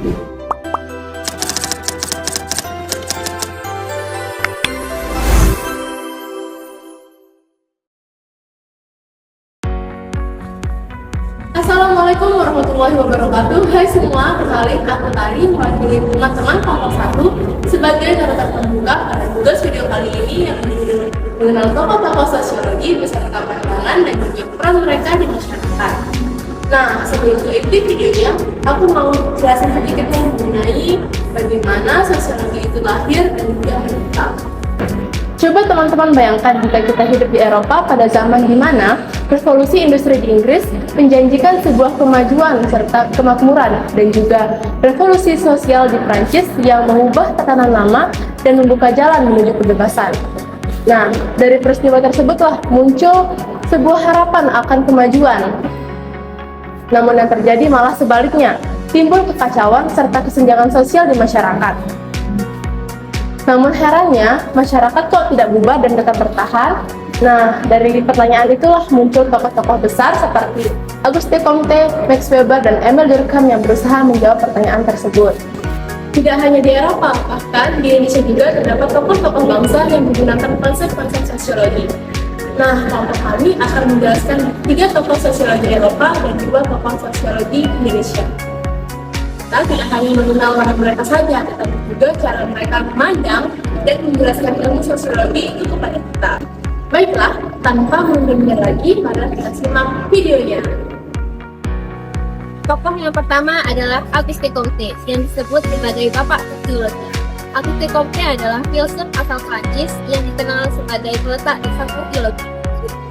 Assalamualaikum warahmatullahi wabarakatuh. Hai semua, kenalin aku Tari, mewakili teman-teman kelompok 1 sebagai narasumber pembuka pada tugas video kali ini yang mengenal tokoh-tokoh sosiologi beserta pandangan dan juga peran mereka di masyarakat. Nah, sebelum ke inti videonya, aku mau jelasin sedikit mengenai bagaimana sosiologi itu lahir dan juga menetap. Coba teman-teman bayangkan jika kita hidup di Eropa pada zaman di mana revolusi industri di Inggris menjanjikan sebuah kemajuan serta kemakmuran, dan juga revolusi sosial di Prancis yang mengubah tatanan lama dan membuka jalan menuju kebebasan. Nah, dari peristiwa tersebutlah muncul sebuah harapan akan kemajuan. Namun yang terjadi malah sebaliknya, timbul kekacauan serta kesenjangan sosial di masyarakat. Namun herannya, masyarakat kok tidak berubah dan tetap bertahan? Nah, dari pertanyaan itulah muncul tokoh-tokoh besar seperti Auguste Comte, Max Weber, dan Emile Durkheim yang berusaha menjawab pertanyaan tersebut. Tidak hanya di Eropa, bahkan di Indonesia juga terdapat tokoh-tokoh bangsa yang menggunakan konsep-konsep sosiologi. Nah, kelompok kami akan menjelaskan 3 tokoh sosiologi Eropa dan 2 tokoh sosiologi Indonesia. Kita tidak hanya mengenal warna mereka saja, tetapi juga cara mereka memandang dan menjelaskan ilmu sosiologi itu kepada kita. Baiklah, tanpa menunda lagi, mari kita simak videonya. Tokoh yang pertama adalah Auguste Comte, yang disebut sebagai Bapak Sosiologi. Auguste Comte adalah filsuf asal Prancis yang dikenal sebagai peletak dasar sosiologi.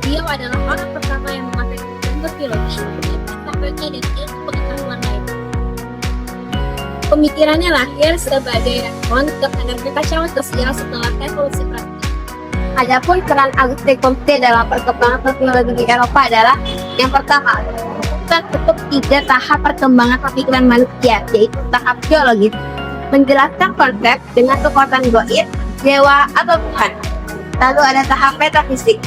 Beliau adalah orang pertama yang memakai ilmu sosiologi, sambalnya dan ilmu pengetahuan lain. Pemikirannya lahir sebagai respon terhadap kekacauan sosial setelah revolusi Prancis. Adapun peran Auguste Comte dalam perkembangan sosiologi di Eropa adalah yang pertama, untuk 3 tahap perkembangan pemikiran manusia, yaitu tahap geologis, menjelaskan konsep dengan kekuatan goib, dewa, atau Tuhan. Lalu ada tahap metafisik,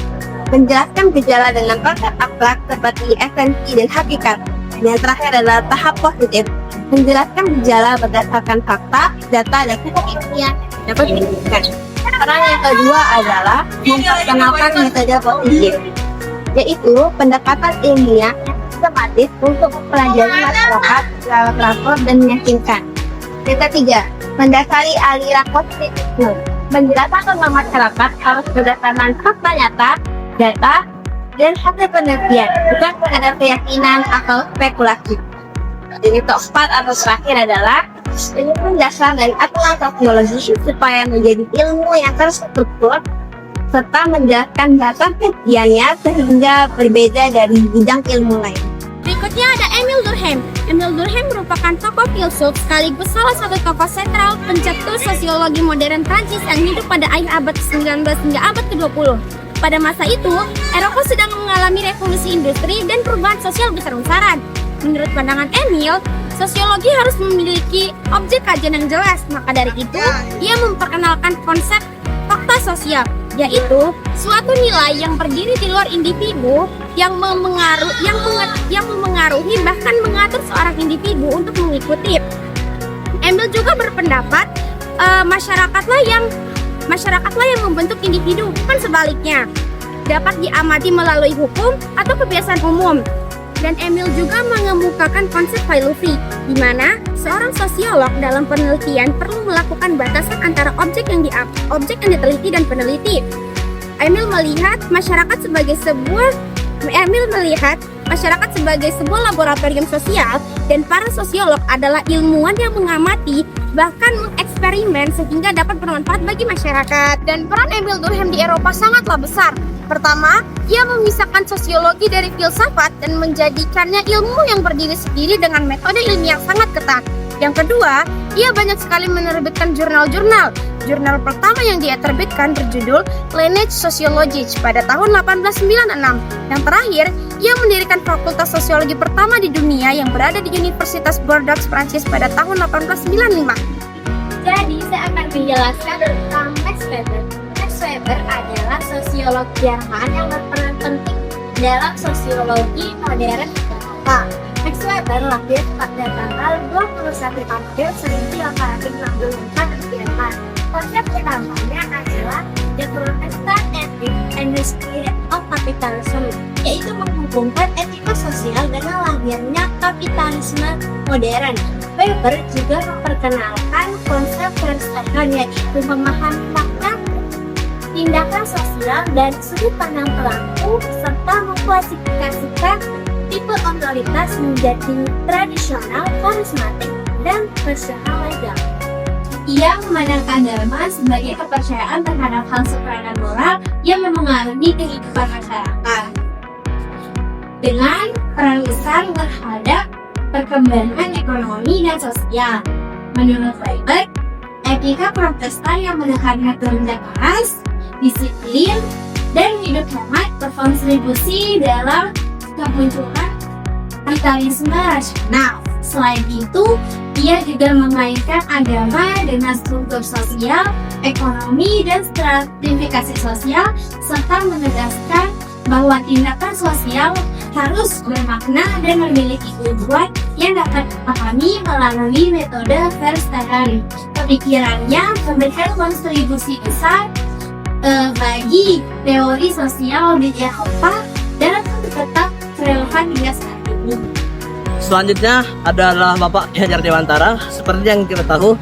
menjelaskan gejala dengan konsep abstrak seperti esensi dan hakikat. Dan yang terakhir adalah tahap positif, menjelaskan gejala berdasarkan fakta, data, dan hukum ilmiah yang dapat dibuktikan. Peran yang kedua adalah memperkenalkan metode positif, yaitu pendekatan ilmiah yang sistematis untuk mempelajari masyarakat secara teratur dan meyakinkan. Yang ketiga, mendasari aliran positivisme, menjelaskan tentang masyarakat harus berdasarkan fakta nyata, data, dan hasil penelitian, bukan sekedar keyakinan atau spekulasi. Dan yang keempat atau terakhir adalah ilmu dasar dari aturan sosiologi supaya menjadi ilmu yang terstruktur serta menjelaskan dasar kajiannya sehingga berbeda dari bidang ilmu lain. Berikutnya ada Emile Durkheim. Emile Durkheim merupakan tokoh filsuf sekaligus salah satu tokoh sentral pencetus sosiologi modern Prancis yang hidup pada akhir abad ke-19 hingga abad ke-20. Pada masa itu, Eropa sedang mengalami revolusi industri dan perubahan sosial besar-besaran. Menurut pandangan Emile, sosiologi harus memiliki objek kajian yang jelas. Maka dari itu, ia memperkenalkan konsep fakta sosial, yaitu suatu nilai yang berdiri di luar individu yang memengaruhi bahkan mengatur seorang individu untuk mengikuti. Emile juga berpendapat masyarakatlah yang membentuk individu, bukan sebaliknya. Dapat diamati melalui hukum atau kebiasaan umum. Dan Emile juga mengemukakan konsep filosofi, di mana seorang sosiolog dalam penelitian perlu melakukan batasan antara objek yang diteliti dan peneliti. Emile melihat masyarakat sebagai sebuah laboratorium sosial, dan para sosiolog adalah ilmuwan yang mengamati bahkan mengeksperimen sehingga dapat bermanfaat bagi masyarakat. Dan peran Emile Durkheim di Eropa sangatlah besar. Pertama, ia memisahkan sosiologi dari filsafat dan menjadikannya ilmu yang berdiri sendiri dengan metode ilmiah yang sangat ketat. Yang kedua, ia banyak sekali menerbitkan jurnal-jurnal. Jurnal pertama yang dia terbitkan berjudul Lineage Sociologique pada tahun 1896. Yang terakhir, ia mendirikan fakultas sosiologi pertama di dunia yang berada di Universitas Bordeaux, Prancis pada tahun 1895. Jadi, saya akan menjelaskan tentang Max Weber. Max Weber adalah sosiolog Jerman yang berperan penting dalam sosiologi modern Eropa. Max Max Weber lahir pada tanggal 21 April 1864 di Jerman. Konsep utamanya adalah The Protestant Ethic and the Spirit of Capitalism, yaitu menghubungkan etika sosial dengan lahirnya kapitalisme modern. Weber juga memperkenalkan konsep Verstehen, yaitu memahami makna tindakan sosial dan sudut pandang pelaku, serta mengklasifikasikan tipe otoritas menjadi tradisional, karismatik, dan personal legal. Ia memandangkan dharma sebagai kepercayaan terhadap hal supranatural yang memengaruhi kehidupan masyarakat, dengan peran besar terhadap perkembangan ekonomi dan sosial. Menurut Weber, etika Protestan yang menekankan kerja keras, disiplin, dan hidup hemat berkontribusi dalam kemunculan kapitalisme rasional. Selain itu, ia juga mengaitkan agama dengan struktur sosial, ekonomi, dan stratifikasi sosial, serta menegaskan bahwa tindakan sosial harus bermakna dan memiliki tujuan yang dapat dipahami melalui metode Verstehen. Pemikirannya memberikan kontribusi besar bagi teori sosial di Eropa dan tetap relevan hingga saat ini. Selanjutnya adalah Bapak Ki Hajar Dewantara. Seperti yang kita tahu,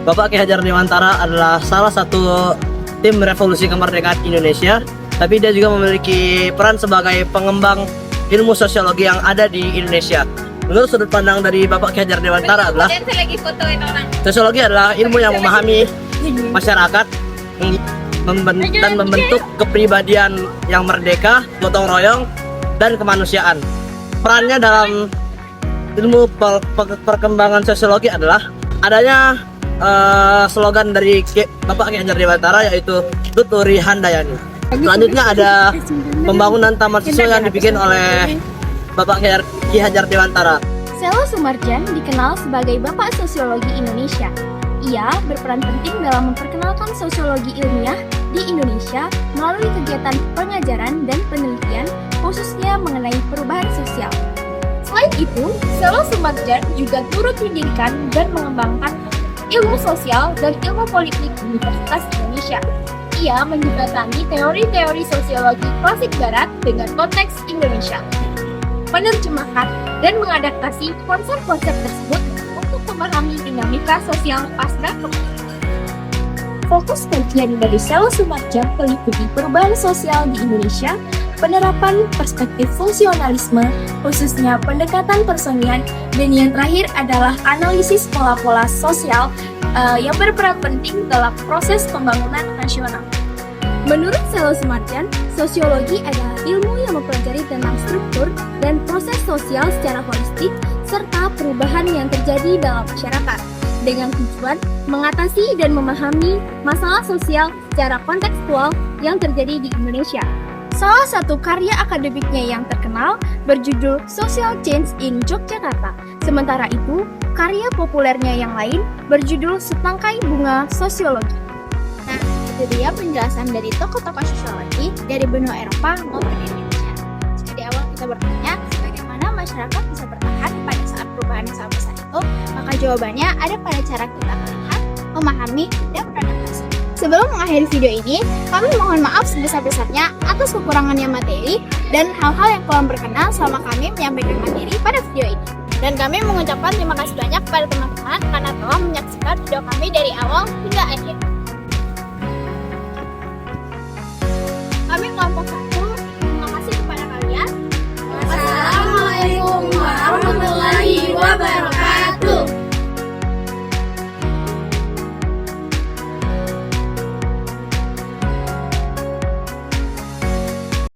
Bapak Ki Hajar Dewantara adalah salah satu tim revolusi kemerdekaan Indonesia, tapi dia juga memiliki peran sebagai pengembang ilmu sosiologi yang ada di Indonesia. Menurut sudut pandang dari Bapak Ki Hajar Dewantara adalah sosiologi adalah ilmu yang memahami masyarakat dan membentuk kepribadian yang merdeka, gotong royong, dan kemanusiaan. Perannya dalam ilmu perkembangan sosiologi adalah adanya slogan dari Bapak Ki Hajar Dewantara, yaitu Tuturi Handayani. Selanjutnya ada pembangunan taman siswa yang dibikin oleh Bapak Ki Hajar Dewantara. Selo Sumarjan dikenal sebagai Bapak Sosiologi Indonesia. Ia berperan penting dalam memperkenalkan sosiologi ilmiah di Indonesia melalui kegiatan pengajaran dan penelitian, khususnya mengenai perubahan sosial. Selain itu, Selo Sumarjan juga turut mendirikan dan mengembangkan ilmu sosial dan ilmu politik di Universitas Indonesia. Ia menjembatani teori-teori sosiologi klasik Barat dengan konteks Indonesia, menerjemahkan dan mengadaptasi konsep-konsep tersebut untuk memahami dinamika sosial pasca kemerdekaan. Fokus kajian dari Selo Sumarjan meliputi perubahan sosial di Indonesia, penerapan perspektif fungsionalisme, khususnya pendekatan personian, dan yang terakhir adalah analisis pola-pola sosial yang berperan penting dalam proses pembangunan nasional. Menurut Selo Sumarjan, sosiologi adalah ilmu yang mempelajari tentang struktur dan proses sosial secara holistik serta perubahan yang terjadi dalam masyarakat dengan tujuan mengatasi dan memahami masalah sosial secara kontekstual yang terjadi di Indonesia. Salah satu karya akademiknya yang terkenal berjudul Social Change in Yogyakarta. Sementara itu, karya populernya yang lain berjudul Setangkai Bunga Sosiologi. Nah, itu dia penjelasan dari tokoh-tokoh sosiologi dari benua Eropa maupun Indonesia. Jika di awal kita bertanya bagaimana masyarakat bisa bertahan pada saat perubahan yang sangat besar itu, maka jawabannya ada pada cara kita melihat, memahami, dan beradaptasi. Sebelum mengakhiri video ini, kami mohon maaf sebesar-besarnya atas kekurangannya materi dan hal-hal yang kurang berkenan selama kami menyampaikan materi pada video ini. Dan kami mengucapkan terima kasih banyak kepada teman-teman karena telah menyaksikan video kami dari awal hingga akhir.